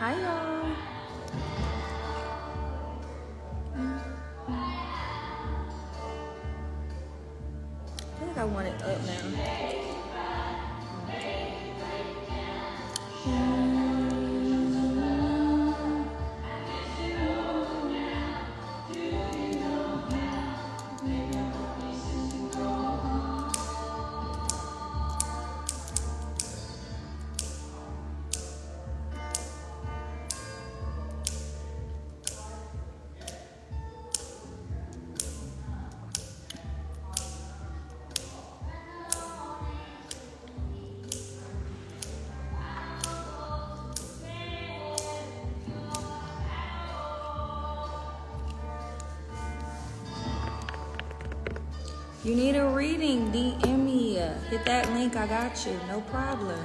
Hi, y'all. I feel like I want it up now. You need a reading, DM me. Hit that link, I got you, no problem.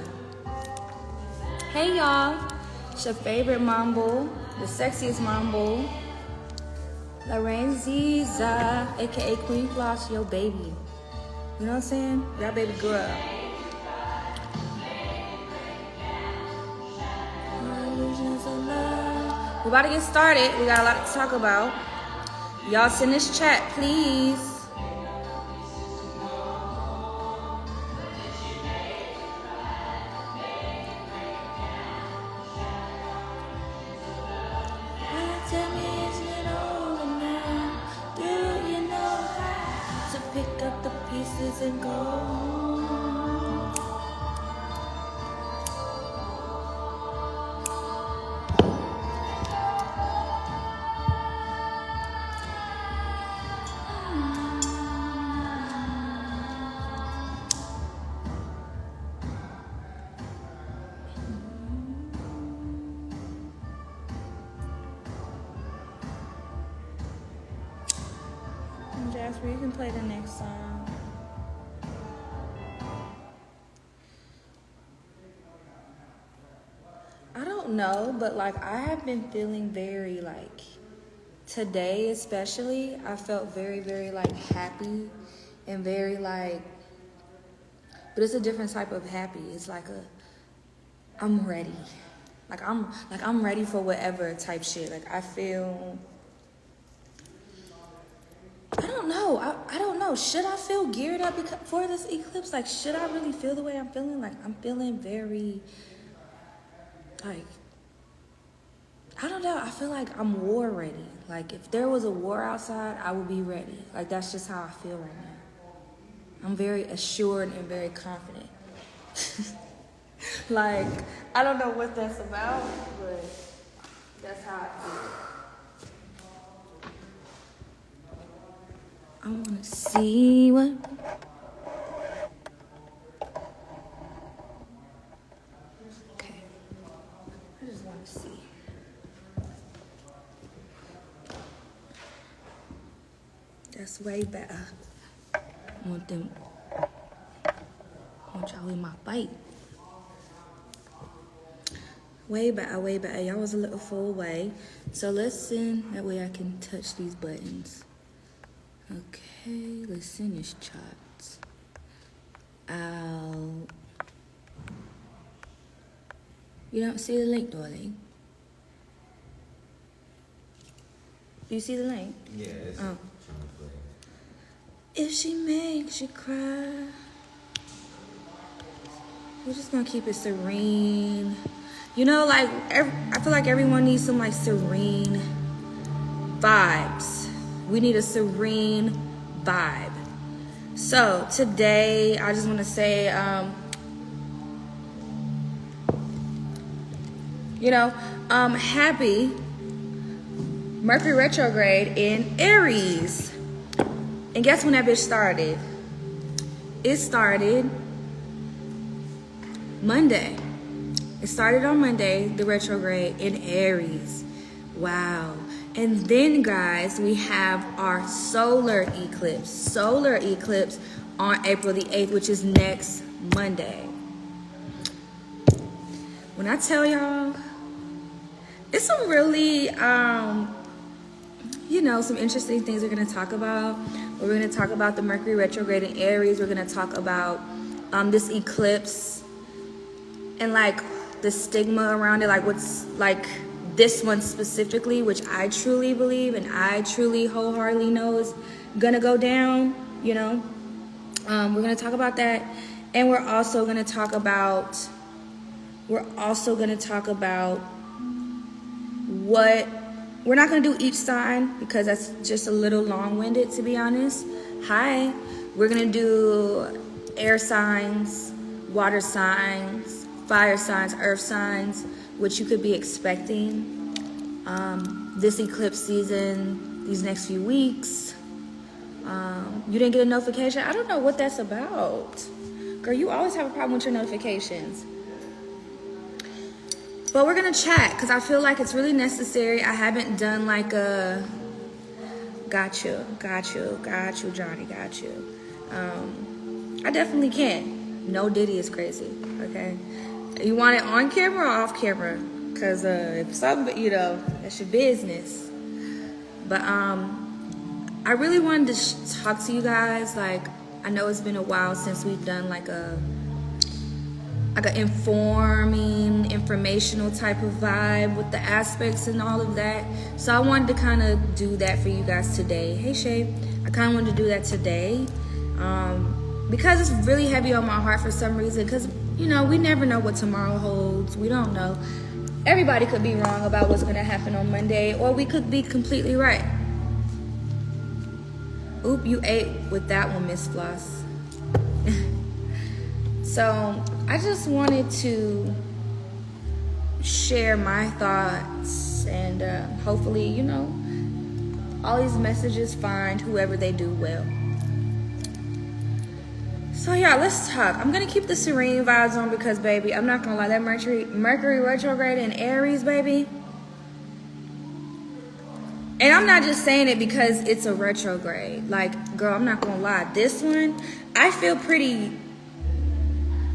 Hey y'all, it's your favorite mambo, the sexiest mambo, Lorraine Ziza, aka Queen Floss, your baby. You know what I'm saying? Your baby girl. We're about to get started. We got a lot to talk about. Y'all send this chat, please. And go. Jasper, you can play the next song. I don't know, but like I have been feeling very like today especially, I felt very, very like happy and very like, but it's a different type of happy. It's like I'm ready. I'm ready for whatever type shit. Like I feel, I don't know. I don't know. Should I feel geared up for this eclipse? Like, should I really feel the way I'm feeling? Like I'm feeling very, like, I don't know. I feel like I'm war ready. Like if there was a war outside, I would be ready. Like that's just how I feel right now. I'm very assured and very confident. Like, I don't know what that's about, but that's how I feel. I want to see what... Okay. I just want to see. That's way better. I want y'all in my fight. Way better. Y'all was a little far away. So listen, that way I can touch these buttons. Okay, listen this charts. Out. You don't see the link, darling? Do you see the link? Yeah, it's If she makes you cry. We're just gonna keep it serene. You know, like, I feel like everyone needs some, like, serene vibes. We need a serene vibe. So, today, I just want to say, happy Mercury Retrograde in Aries. And guess when that bitch started? It started Monday. It started on Monday, the retrograde in Aries. Wow. And then, guys, we have our solar eclipse. Solar eclipse on April the 8th, which is next Monday. When I tell y'all, it's some really, some interesting things we're going to talk about. We're going to talk about the Mercury retrograde in Aries. We're going to talk about this eclipse and, like, like the stigma around it, like what's like this one specifically, which I truly believe and I truly wholeheartedly know is gonna go down, you know. We're gonna talk about that, and we're also gonna talk about what we're not gonna do each sign because that's just a little long-winded, to be honest. We're gonna do air signs, water signs, fire signs, earth signs, which you could be expecting this eclipse season, these next few weeks. You didn't get a notification? I don't know what that's about. Girl, you always have a problem with your notifications. But we're gonna chat because I feel like it's really necessary. I haven't done like a got you, Johnny, got you. I definitely can. No Diddy is crazy, okay? You want it on camera or off camera? Because if something, you know, that's your business. But I really wanted to talk to you guys. Like, I know it's been a while since we've done like an informing, informational type of vibe with the aspects and all of that. So I wanted to kind of do that for you guys today. Hey Shay, I kind of wanted to do that today because it's really heavy on my heart for some reason. Because, you know, we never know what tomorrow holds. We don't know. Everybody could be wrong about what's going to happen on Monday, or we could be completely right. Oop, you ate with that one, Miss Floss. So I just wanted to share my thoughts, and hopefully, you know, all these messages find whoever they do well. So yeah, let's talk. I'm gonna keep the serene vibes on because, baby, I'm not gonna lie, that Mercury retrograde in Aries, baby. And I'm not just saying it because it's a retrograde. Like, girl, I'm not gonna lie. This one, I feel pretty.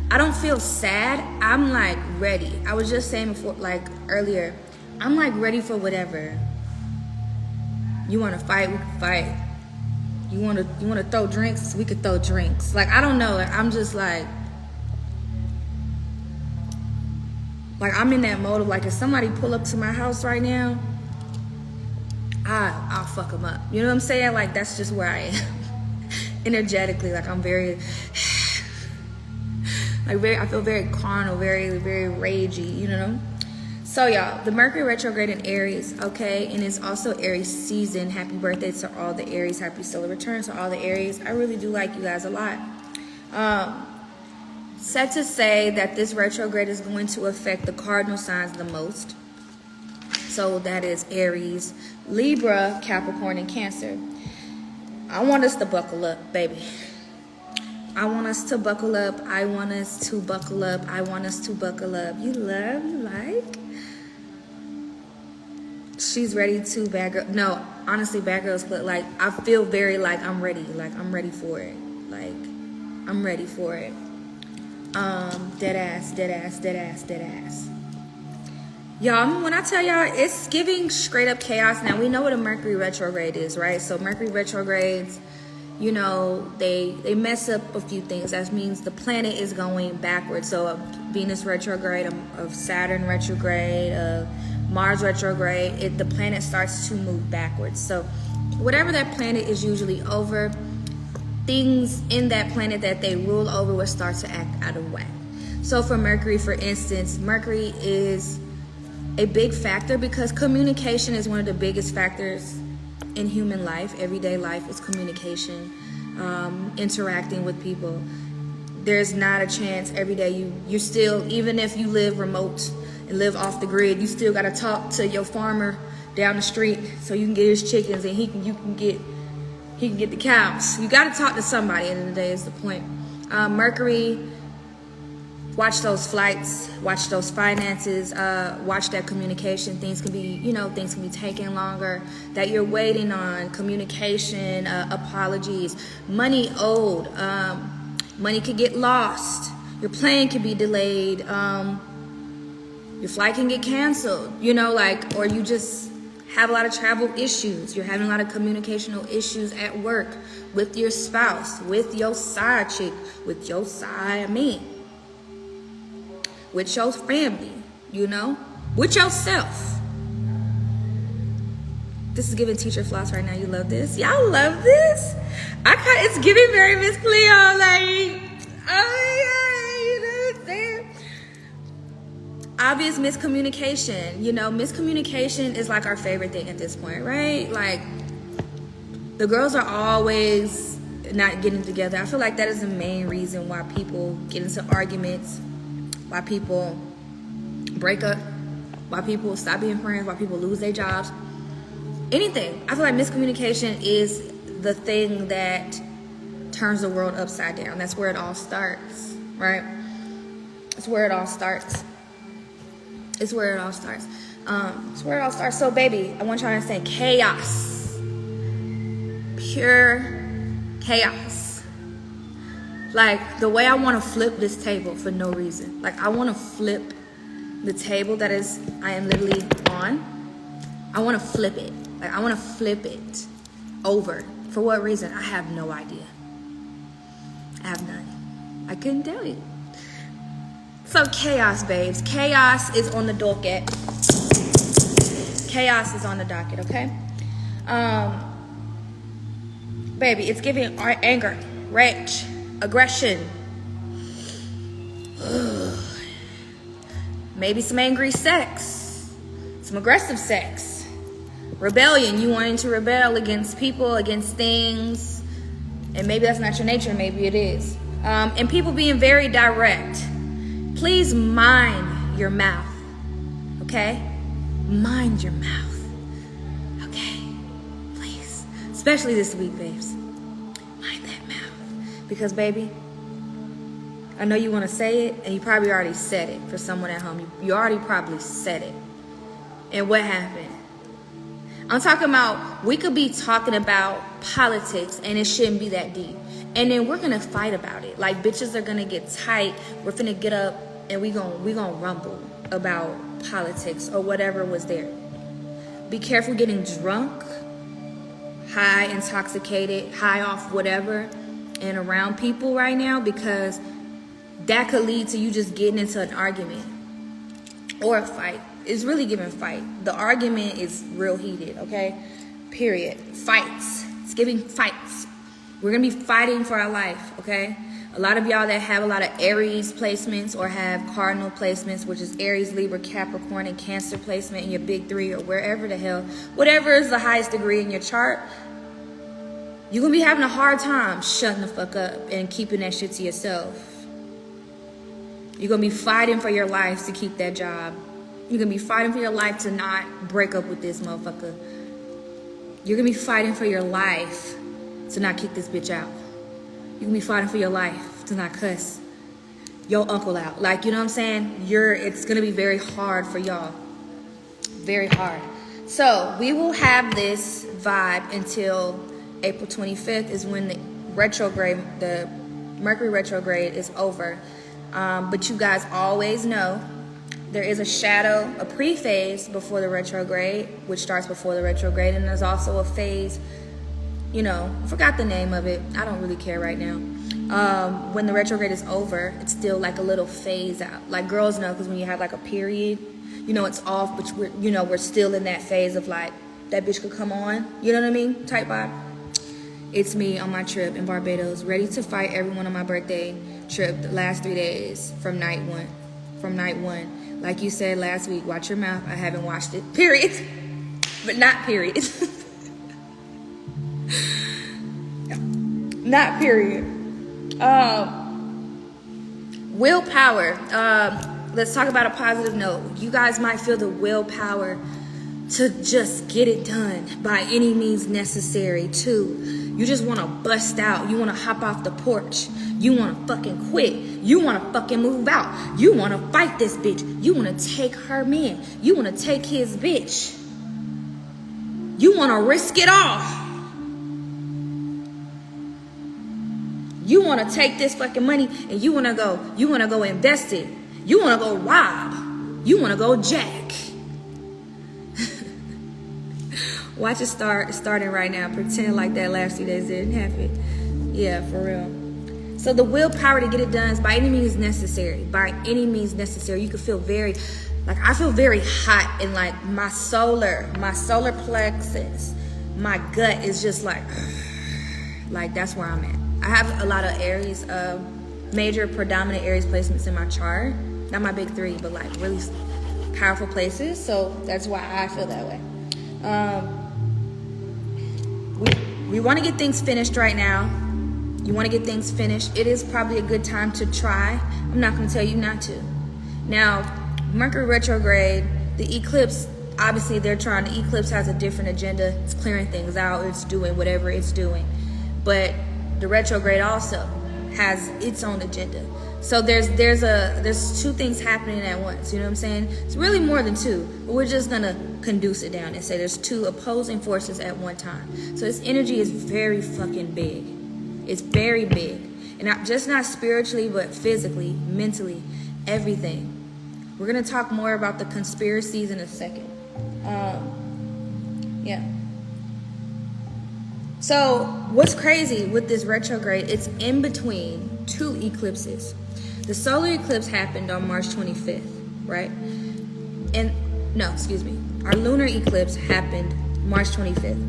I don't feel sad. I'm like ready. I was just saying before, like earlier, I'm like ready for whatever. You want to fight? We can fight. You want to throw drinks? We could throw drinks. Like, I don't know. I'm just like I'm in that mode of like, if somebody pull up to my house right now, I'll fuck them up. You know what I'm saying? Like, that's just where I am energetically. Like, I'm very. I feel very carnal, very, very ragey, you know? So, y'all, the Mercury retrograde in Aries, okay? And it's also Aries season. Happy birthday to all the Aries. Happy solar return to all the Aries. I really do like you guys a lot. Said to say that this retrograde is going to affect the cardinal signs the most. So that is Aries, Libra, Capricorn, and Cancer. I want us to buckle up, baby. I want us to buckle up. I want us to buckle up. I want us to buckle up. You love, you like? She's ready to, bad girl. No, honestly, bad girls, but like, I feel very like I'm ready. Like, I'm ready for it. Like, I'm ready for it. Dead ass, dead ass, dead ass, dead ass. Y'all, when I tell y'all, it's giving straight up chaos. Now, we know what a Mercury retrograde is, right? So Mercury retrogrades, you know, they mess up a few things. That means the planet is going backwards. So a Venus retrograde, of Saturn retrograde, of Mars retrograde, the planet starts to move backwards. So whatever that planet is usually over, things in that planet that they rule over will start to act out of whack. So for Mercury, for instance, Mercury is a big factor because communication is one of the biggest factors in human life. Everyday life is communication, interacting with people. There's not a chance every day you still, even if you live remote and live off the grid, you still got to talk to your farmer down the street so you can get his chickens and he can get the cows. You got to talk to somebody. At the end of the day is the point. Mercury, watch those flights, watch those finances, watch that communication. Things can be taking longer that you're waiting on. Communication, apologies, money owed, money could get lost. Your plane could be delayed. Your flight can get canceled, or you just have a lot of travel issues. You're having a lot of communicational issues at work with your spouse, with your side chick, with your side me. with your family, you know, with yourself. This is giving teacher floss right now. You love this? Y'all love this? It's giving very Miss Cleo, like, oh yeah, you know what I'm saying? Obvious miscommunication. You know, miscommunication is like our favorite thing at this point, right? Like, the girls are always not getting together. I feel like that is the main reason why people get into arguments, why people break up, why people stop being friends, why people lose their jobs. Anything. I feel like miscommunication is the thing that turns the world upside down. That's where it all starts, right? It's where it all starts. It's where it all starts. It's where it all starts. So, baby, I want y'all to understand chaos. Pure chaos. Like, the way I want to flip this table for no reason. Like, I want to flip the table that I am literally on. I want to flip it. Like, I want to flip it over. For what reason? I have no idea. I have none. I couldn't tell you. So, chaos, babes. Chaos is on the docket. Chaos is on the docket, okay? Baby, it's giving anger, rage, aggression. Maybe some angry sex. Some aggressive sex. Rebellion, you wanting to rebel against people, against things, and maybe that's not your nature, maybe it is. And people being very direct. Please mind your mouth, okay? Mind your mouth, okay? Please, especially this week, babes. Mind that mouth, because baby, I know you want to say it, and you probably already said it for someone at home. You already probably said it, and what happened? I'm talking about, we could be talking about politics and it shouldn't be that deep. And then we're gonna fight about it. Like, bitches are gonna get tight. We're finna get up and we gonna rumble about politics or whatever was there. Be careful getting drunk, high, intoxicated, high off whatever, and around people right now, because that could lead to you just getting into an argument or a fight. It's really giving fight. The argument is real heated, okay? Period. Fights. It's giving fights. We're going to be fighting for our life, okay? A lot of y'all that have a lot of Aries placements or have cardinal placements, which is Aries, Libra, Capricorn, and Cancer placement in your big three or wherever the hell, whatever is the highest degree in your chart, you're going to be having a hard time shutting the fuck up and keeping that shit to yourself. You're going to be fighting for your life to keep that job. You're going to be fighting for your life to not break up with this motherfucker. You're going to be fighting for your life to not kick this bitch out. You're going to be fighting for your life to not cuss your uncle out. Like, you know what I'm saying? It's going to be very hard for y'all. Very hard. So, we will have this vibe until April 25th is when the Mercury retrograde is over. But you guys always know there is a shadow, a pre-phase before the retrograde, which starts before the retrograde. And there's also a phase, you know, I forgot the name of it. I don't really care right now. When the retrograde is over, it's still like a little phase out. Like, girls know, because when you have like a period, you know, it's off, but we're still in that phase of like, that bitch could come on. You know what I mean? Type vibe. It's me on my trip in Barbados, ready to fight everyone on my birthday trip the last 3 days from night one. Like you said last week, watch your mouth. I haven't watched it, period. But not period. Not period. Willpower. Let's talk about a positive note. You guys might feel the willpower to just get it done by any means necessary too. You just want to bust out. You want to hop off the porch. You want to fucking quit. You want to fucking move out. You want to fight this bitch. You want to take her man. You want to take his bitch. You want to risk it all. You want to take this fucking money and you want to go invest it. You want to go rob. You want to go jack. Watch it starting right now. Pretend like that last 2 days didn't happen. Yeah, for real. So the willpower to get it done is by any means necessary. By any means necessary. You can feel very, like I feel very hot in like my solar plexus. My gut is just like that's where I'm at. I have a lot of Aries, major predominant Aries placements in my chart. Not my big three, but like really powerful places. So that's why I feel that way. We want to get things finished right now. You want to get things finished. It is probably a good time to try. I'm not going to tell you not to. Now, Mercury retrograde, the eclipse, obviously the eclipse has a different agenda. It's clearing things out. It's doing whatever it's doing. But the retrograde also has its own agenda. So there's two things happening at once. You know what I'm saying? It's really more than two, but we're just gonna conduce it down and say there's two opposing forces at one time. So this energy is very fucking big. It's very big, and not spiritually, but physically, mentally, everything. We're gonna talk more about the conspiracies in a second. Yeah. So what's crazy with this retrograde? It's in between two eclipses. The solar eclipse happened on March 25th, right? Our lunar eclipse happened March 25th.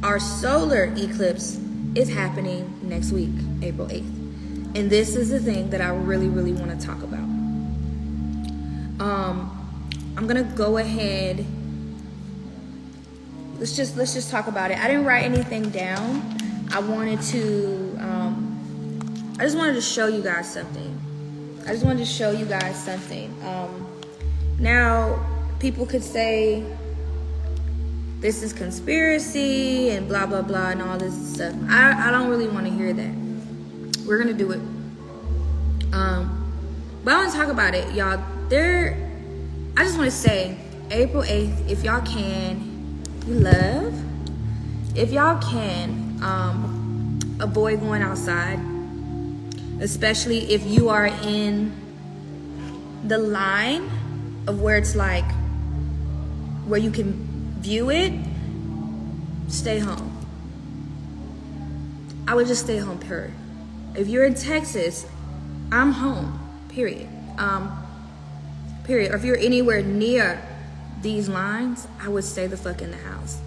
Our solar eclipse is happening next week, April 8th. And this is the thing that I really, really want to talk about. I'm gonna go ahead. Let's just talk about it. I didn't write anything down. I just wanted to show you guys something. Now, people could say this is conspiracy and blah, blah, blah, and all this stuff. I don't really want to hear that. We're going to do it. But I want to talk about it, y'all. I just want to say, April 8th, if y'all can, if y'all can, avoid going outside. Especially if you are in the line of where it's like, where you can view it, stay home. I would just stay home, period. If you're in Texas, I'm home, period. Period. Or if you're anywhere near these lines, I would stay the fuck in the house.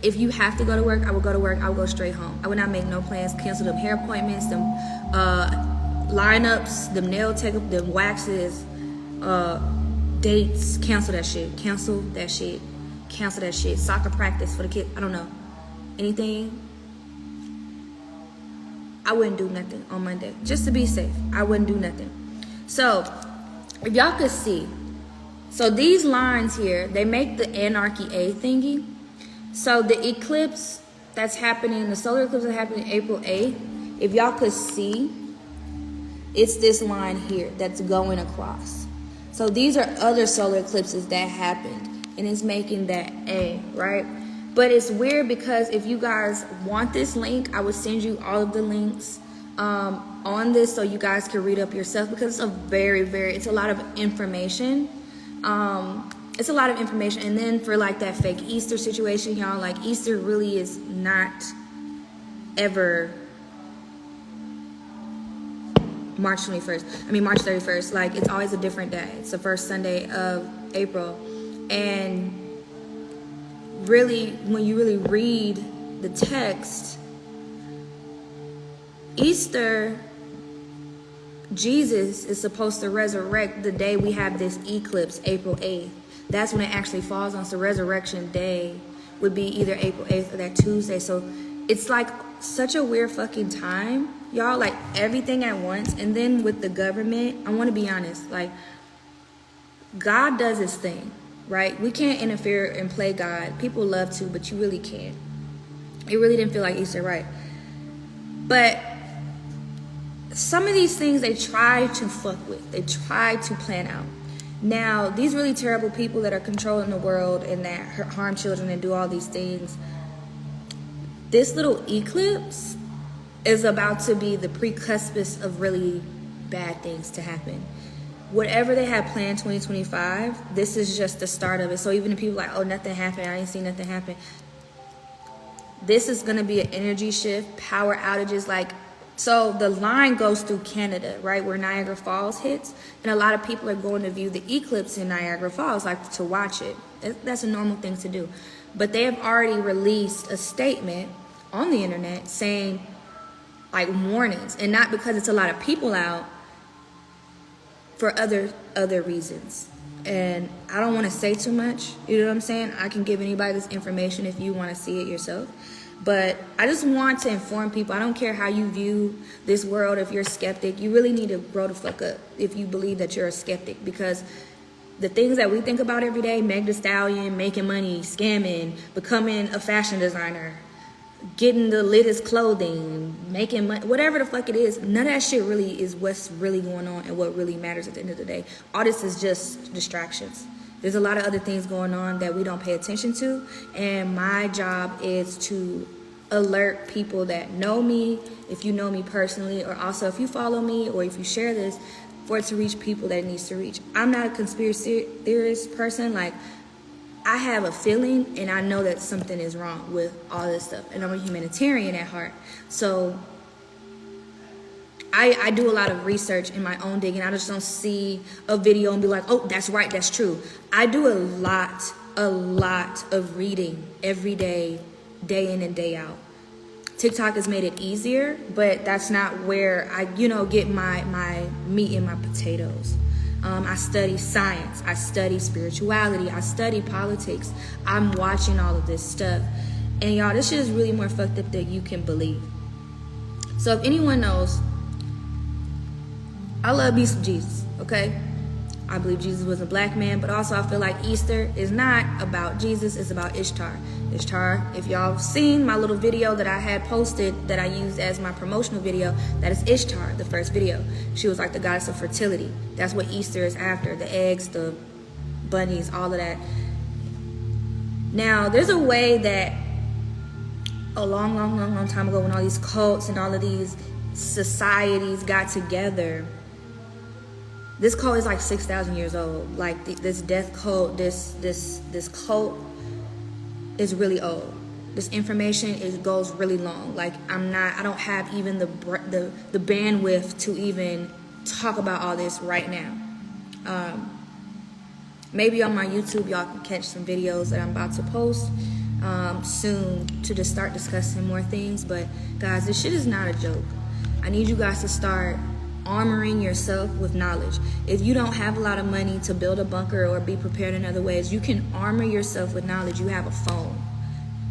If you have to go to work, I would go to work. I would go straight home. I would not make no plans, cancel them hair appointments, them lineups, them nail take-up, them waxes, dates. Cancel that shit. Soccer practice for the kids. I don't know. Anything. I wouldn't do nothing on Monday. Just to be safe. I wouldn't do nothing. So, if y'all could see. So these lines here, they make the anarchy A thingy. So the eclipse that's happening, the solar eclipse that's happening April 8th, if y'all could see, it's this line here that's going across. So these are other solar eclipses that happened, and it's making that A, right? But it's weird because if you guys want this link, I would send you all of the links on this so you guys can read up yourself, because it's it's a lot of information. It's a lot of information. And then for like that fake Easter situation, y'all, like Easter really is not ever March 31st. Like, it's always a different day. It's the first Sunday of April. And really, when you really read the text, Easter, Jesus is supposed to resurrect the day we have this eclipse, April 8th. That's when it actually falls on. So resurrection day would be either April 8th or that Tuesday. So it's like such a weird fucking time, y'all, like everything at once. And then with the government, I want to be honest, like God does his thing, right? We can't interfere and play God. People love to, but you really can't. It really didn't feel like Easter, right? But some of these things they try to fuck with. They try to plan out. Now, these really terrible people that are controlling the world and that harm children and do all these things, this little eclipse is about to be the precuspis of really bad things to happen. Whatever they have planned 2025, this is just the start of it. So even if people are like, oh, nothing happened, I didn't see nothing happen. This is going to be an energy shift, power outages. Like, So the line goes through Canada, right, where Niagara Falls hits. And a lot of people are going to view the eclipse in Niagara Falls, like to watch it. That's a normal thing to do. But they have already released a statement on the internet saying, like, warnings. And not because it's a lot of people out, for other reasons. And I don't want to say too much, you know what I'm saying? I can give anybody this information if you want to see it yourself. But I just want to inform people. I don't care how you view this world. If you're a skeptic, you really need to grow the fuck up if you believe that you're a skeptic. Because the things that we think about every day, Meg Thee Stallion, making money, scamming, becoming a fashion designer, getting the latest clothing, making money, whatever the fuck it is, none of that shit really is what's really going on and what really matters at the end of the day. All this is just distractions. There's a lot of other things going on that we don't pay attention to, and my job is to alert people that know me, if you know me personally, or also if you follow me or if you share this, for it to reach people that it needs to reach. I'm not a conspiracy theorist person. Like, I have a feeling and I know that something is wrong with all this stuff, and I'm a humanitarian at heart. So I do a lot of research in my own digging. I just don't see a video and be like, oh, that's right, that's true. I do a lot of reading every day, day in and day out. TikTok has made it easier, but that's not where I, get my meat and my potatoes. I study science, I study spirituality, I study politics. I'm watching all of this stuff. And y'all, this shit is really more fucked up than you can believe. So if anyone knows, I love me some Jesus, okay? I believe Jesus was a black man, but also I feel like Easter is not about Jesus, it's about Ishtar. Ishtar, if y'all seen my little video that I had posted that I used as my promotional video, that is Ishtar, the first video. She was like the goddess of fertility. That's what Easter is after, the eggs, the bunnies, all of that. Now, there's a way that a long time ago when all these cults and all of these societies got together. This cult is like 6,000 years old. Like this death cult, this cult is really old. This information goes really long. Like I don't have even the bandwidth to even talk about all this right now. Maybe on my YouTube y'all can catch some videos that I'm about to post soon to just start discussing more things. But guys, this shit is not a joke. I need you guys to start armoring yourself with knowledge. If you don't have a lot of money to build a bunker or be prepared in other ways, you can armor yourself with knowledge. You have a phone.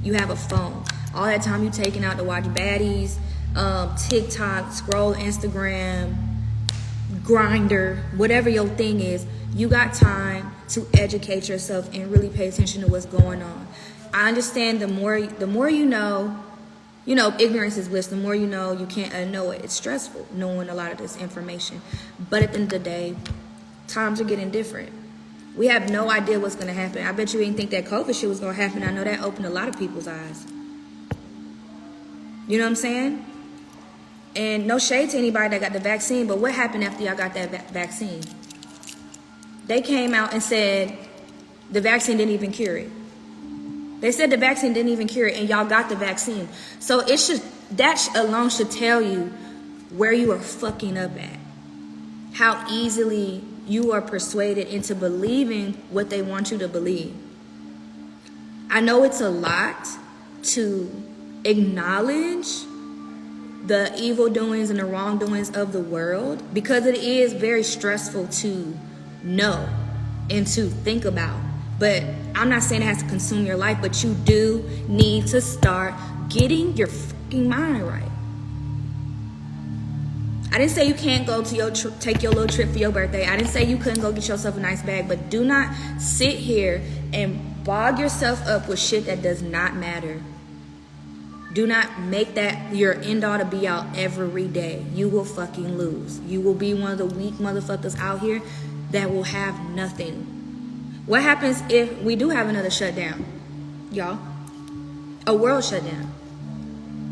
You have a phone. All that time you taking out to watch baddies, TikTok, scroll Instagram, Grinder, whatever your thing is, you got time to educate yourself and really pay attention to what's going on. I understand the more you know, ignorance is bliss. The more you know, you can't unknow it. It's stressful knowing a lot of this information. But at the end of the day, times are getting different. We have no idea what's going to happen. I bet you didn't think that COVID shit was going to happen. I know that opened a lot of people's eyes. You know what I'm saying? And no shade to anybody that got the vaccine, but what happened after y'all got that vaccine? They came out and said the vaccine didn't even cure it. They said the vaccine didn't even cure it, and y'all got the vaccine. So that alone should tell you where you are fucking up at. How easily you are persuaded into believing what they want you to believe. I know it's a lot to acknowledge the evil doings and the wrongdoings of the world, because it is very stressful to know and to think about. But I'm not saying it has to consume your life, but you do need to start getting your fucking mind right. I didn't say you can't go to take your little trip for your birthday. I didn't say you couldn't go get yourself a nice bag, but do not sit here and bog yourself up with shit that does not matter. Do not make that your end all to be out every day. You will fucking lose. You will be one of the weak motherfuckers out here that will have nothing. What happens if we do have another shutdown, y'all? A world shutdown.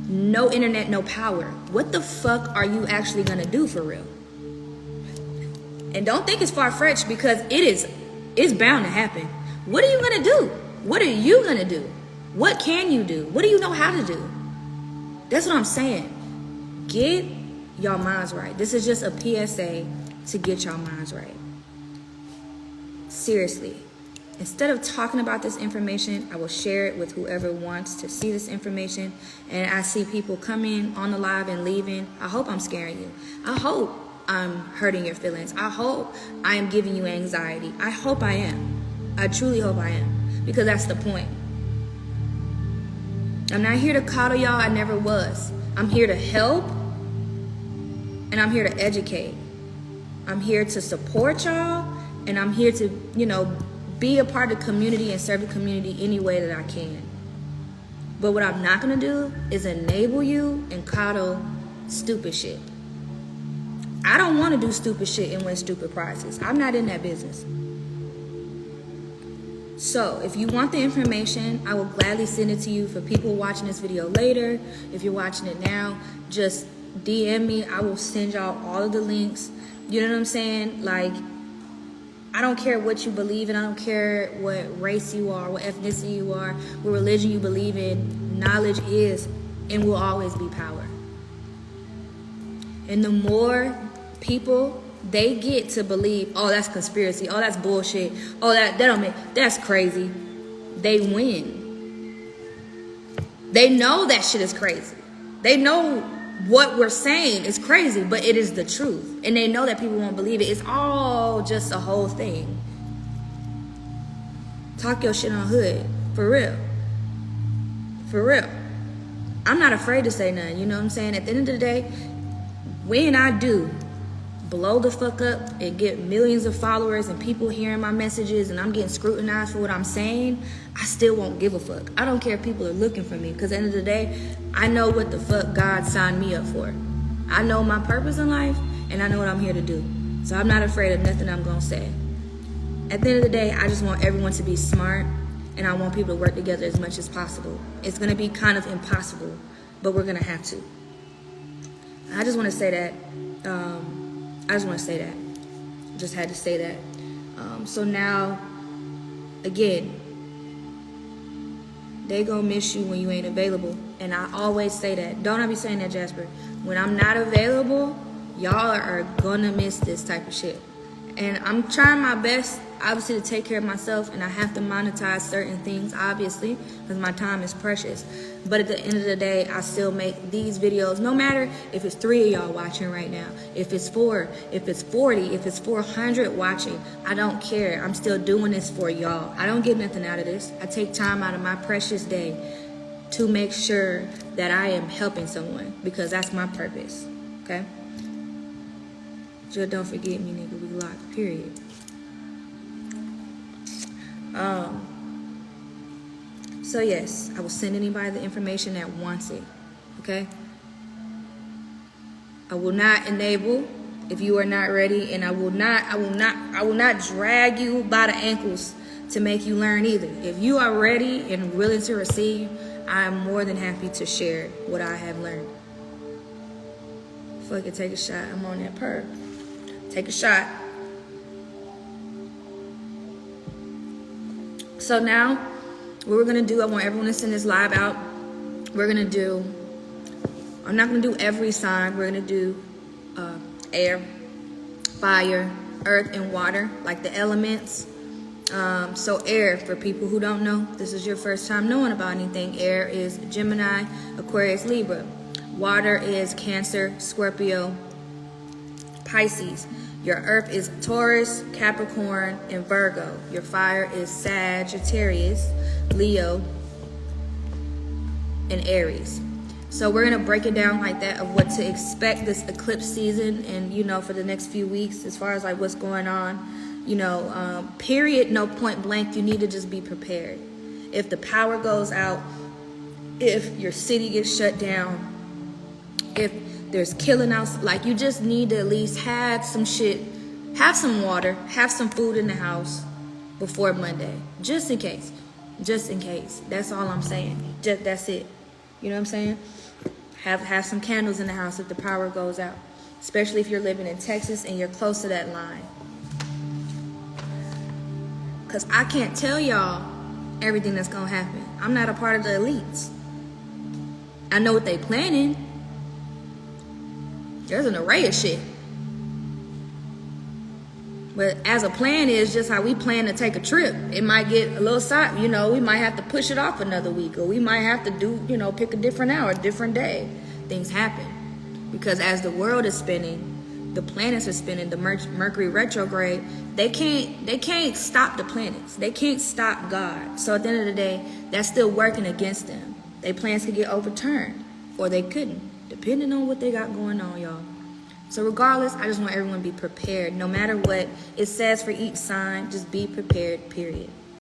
No internet, no power. What the fuck are you actually gonna do for real? And don't think it's far-fetched, because it's bound to happen. What are you gonna do? What are you gonna do? What can you do? What do you know how to do? That's what I'm saying. Get y'all minds right. This is just a PSA to get y'all minds right. Seriously. Instead of talking about this information, I will share it with whoever wants to see this information. And I see people coming on the live and leaving. I hope I'm scaring you. I hope I'm hurting your feelings. I hope I am giving you anxiety. I hope I am. I truly hope I am. Because that's the point. I'm not here to coddle y'all. I never was. I'm here to help. And I'm here to educate. I'm here to support y'all. And I'm here to, be a part of the community and serve the community any way that I can. But what I'm not going to do is enable you and coddle stupid shit. I don't want to do stupid shit and win stupid prizes. I'm not in that business. So if you want the information, I will gladly send it to you. For people watching this video later, if you're watching it now, just DM me. I will send y'all all of the links. You know what I'm saying? Like, I don't care what you believe in. I don't care what race you are, what ethnicity you are, what religion you believe in. Knowledge is and will always be power. And the more people they get to believe, oh, that's conspiracy, oh, that's bullshit, oh, that don't make, that's crazy, they win. They know that shit is crazy. They know what we're saying is crazy, but it is the truth. And they know that people won't believe it. It's all just a whole thing. Talk your shit on hood. For real. For real. I'm not afraid to say nothing. You know what I'm saying? At the end of the day, when I do blow the fuck up and get millions of followers and people hearing my messages and I'm getting scrutinized for what I'm saying, I still won't give a fuck. I don't care if people are looking for me, because at the end of the day, I know what the fuck God signed me up for. I know my purpose in life and I know what I'm here to do. So I'm not afraid of nothing I'm gonna say. At the end of the day, I just want everyone to be smart, and I want people to work together as much as possible. It's gonna be kind of impossible, but we're gonna have to. I just want to say that. Just had to say that. So now, again, they gonna miss you when you ain't available. And I always say that. Don't I be saying that, Jasper? When I'm not available, y'all are gonna miss this type of shit. And I'm trying my best, obviously, to take care of myself, and I have to monetize certain things, obviously, because my time is precious. But at the end of the day, I still make these videos, no matter if it's 3 of y'all watching right now, if it's 4, if it's 40, if it's 400 watching, I don't care. I'm still doing this for y'all. I don't get nothing out of this. I take time out of my precious day to make sure that I am helping someone, because that's my purpose, okay? Just don't forget me, nigga. We locked, period. So yes, I will send anybody the information that wants it, okay? I will not enable if you are not ready, and I will not drag you by the ankles to make you learn either. If you are ready and willing to receive, I am more than happy to share what I have learned. Fuck it, take a shot. I'm on that perk. Take a shot. So now, what we're going to do, I want everyone to send this live out. We're going to do, I'm not going to do every sign. We're going to do air, fire, earth, and water, like the elements. So air, for people who don't know, this is your first time knowing about anything. Air is Gemini, Aquarius, Libra. Water is Cancer, Scorpio, Pisces. Your earth is Taurus, Capricorn, and Virgo. Your fire is Sagittarius, Leo, and Aries. So we're going to break it down like that, of what to expect this eclipse season and, for the next few weeks, as far as like what's going on, period, no point blank. You need to just be prepared. If the power goes out, if your city gets shut down, if there's killing out, like, you just need to at least have some shit, have some water, have some food in the house before Monday, just in case. That's all I'm saying. That's it. You know what I'm saying? Have some candles in the house if the power goes out, especially if you're living in Texas and you're close to that line. Because I can't tell y'all everything that's gonna happen. I'm not a part of the elites. I know what they planning. There's an array of shit. But as a plan is just how we plan to take a trip. It might get a little side, you know, we might have to push it off another week, or we might have to do, you know, pick a different hour, a different day. Things happen. Because as the world is spinning, the planets are spinning, the Mercury retrograde, they can't stop the planets. They can't stop God. So at the end of the day, that's still working against them. Their plans could get overturned, or they couldn't, depending on what they got going on, y'all. So regardless, I just want everyone to be prepared. No matter what it says for each sign, just be prepared, period.